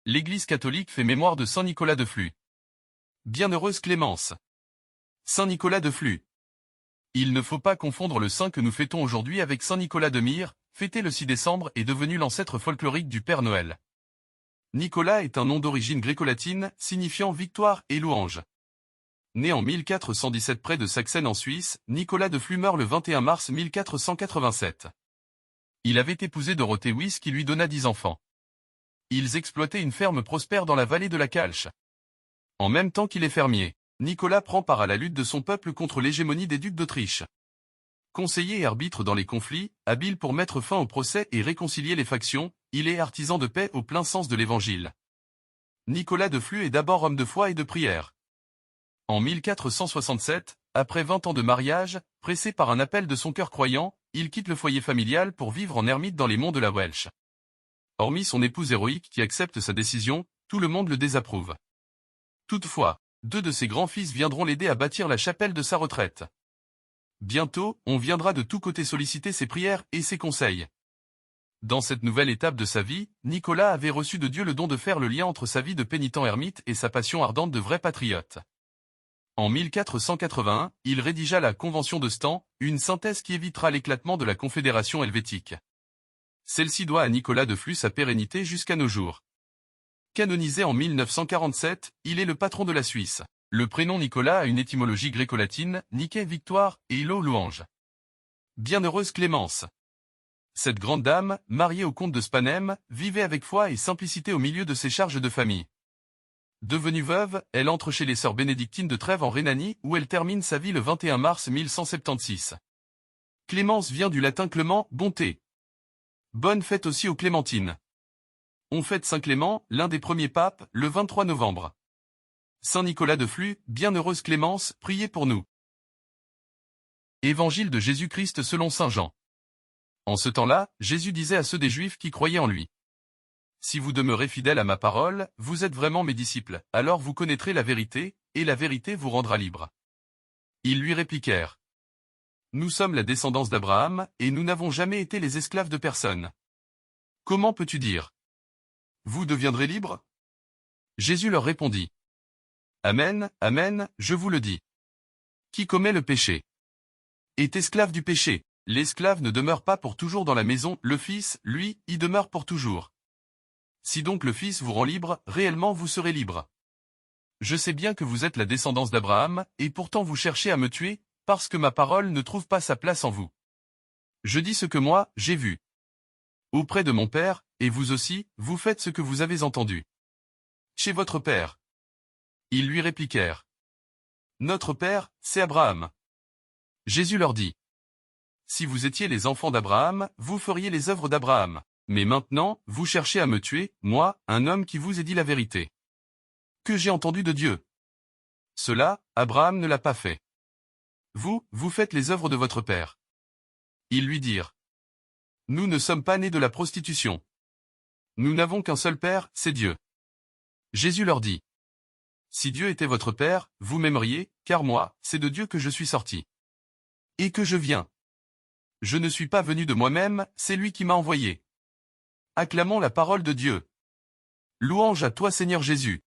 L'Église catholique fait mémoire de Saint Nicolas de Flux. Bienheureuse Clémence. Saint Nicolas de Flux. Il ne faut pas confondre le saint que nous fêtons aujourd'hui avec Saint Nicolas de Myre, fêté le 6 décembre et devenu l'ancêtre folklorique du Père Noël. Nicolas est un nom d'origine gréco-latine, signifiant victoire et louange. Né en 1417 près de Saxène en Suisse, Nicolas de Flux meurt le 21 mars 1487. Il avait épousé Dorothée Wyss qui lui donna 10 enfants. Ils exploitaient une ferme prospère dans la vallée de la Calche. En même temps qu'il est fermier, Nicolas prend part à la lutte de son peuple contre l'hégémonie des ducs d'Autriche. Conseiller et arbitre dans les conflits, habile pour mettre fin au procès et réconcilier les factions, il est artisan de paix au plein sens de l'Évangile. Nicolas de Flux est d'abord homme de foi et de prière. En 1467, après 20 ans de mariage, pressé par un appel de son cœur croyant, il quitte le foyer familial pour vivre en ermite dans les monts de la Welsh. Hormis son épouse héroïque qui accepte sa décision, tout le monde le désapprouve. Toutefois, 2 de ses grands-fils viendront l'aider à bâtir la chapelle de sa retraite. Bientôt, on viendra de tous côtés solliciter ses prières et ses conseils. Dans cette nouvelle étape de sa vie, Nicolas avait reçu de Dieu le don de faire le lien entre sa vie de pénitent ermite et sa passion ardente de vrai patriote. En 1481, il rédigea la Convention de Stan, une synthèse qui évitera l'éclatement de la Confédération helvétique. Celle-ci doit à Nicolas de Flux sa pérennité jusqu'à nos jours. Canonisé en 1947, il est le patron de la Suisse. Le prénom Nicolas a une étymologie gréco-latine, Nike victoire et Ilo louange. Bienheureuse Clémence. Cette grande dame, mariée au comte de Spanem, vivait avec foi et simplicité au milieu de ses charges de famille. Devenue veuve, elle entre chez les sœurs bénédictines de Trèves en Rhénanie où elle termine sa vie le 21 mars 1176. Clémence vient du latin clément, bonté. Bonne fête aussi aux Clémentines. On fête Saint Clément, l'un des premiers papes, le 23 novembre. Saint Nicolas de Flux, bienheureuse Clémence, priez pour nous. Évangile de Jésus-Christ selon saint Jean. En ce temps-là, Jésus disait à ceux des Juifs qui croyaient en lui. Si vous demeurez fidèles à ma parole, vous êtes vraiment mes disciples, alors vous connaîtrez la vérité, et la vérité vous rendra libre. Ils lui répliquèrent. Nous sommes la descendance d'Abraham, et nous n'avons jamais été les esclaves de personne. Comment peux-tu dire? Vous deviendrez libres? Jésus leur répondit. Amen, amen, je vous le dis. Qui commet le péché est esclave du péché. L'esclave ne demeure pas pour toujours dans la maison, le Fils, lui, y demeure pour toujours. Si donc le Fils vous rend libre, réellement vous serez libre. Je sais bien que vous êtes la descendance d'Abraham, et pourtant vous cherchez à me tuer, parce que ma parole ne trouve pas sa place en vous. Je dis ce que moi, j'ai vu. Auprès de mon Père, et vous aussi, vous faites ce que vous avez entendu. Chez votre Père. Ils lui répliquèrent. Notre Père, c'est Abraham. Jésus leur dit. Si vous étiez les enfants d'Abraham, vous feriez les œuvres d'Abraham. Mais maintenant, vous cherchez à me tuer, moi, un homme qui vous ai dit la vérité. Que j'ai entendu de Dieu. Cela, Abraham ne l'a pas fait. Vous faites les œuvres de votre père. Ils lui dirent. Nous ne sommes pas nés de la prostitution. Nous n'avons qu'un seul père, c'est Dieu. Jésus leur dit. Si Dieu était votre père, vous m'aimeriez, car moi, c'est de Dieu que je suis sorti. Et que je viens. Je ne suis pas venu de moi-même, c'est lui qui m'a envoyé. Acclamons la parole de Dieu. Louange à toi Seigneur Jésus.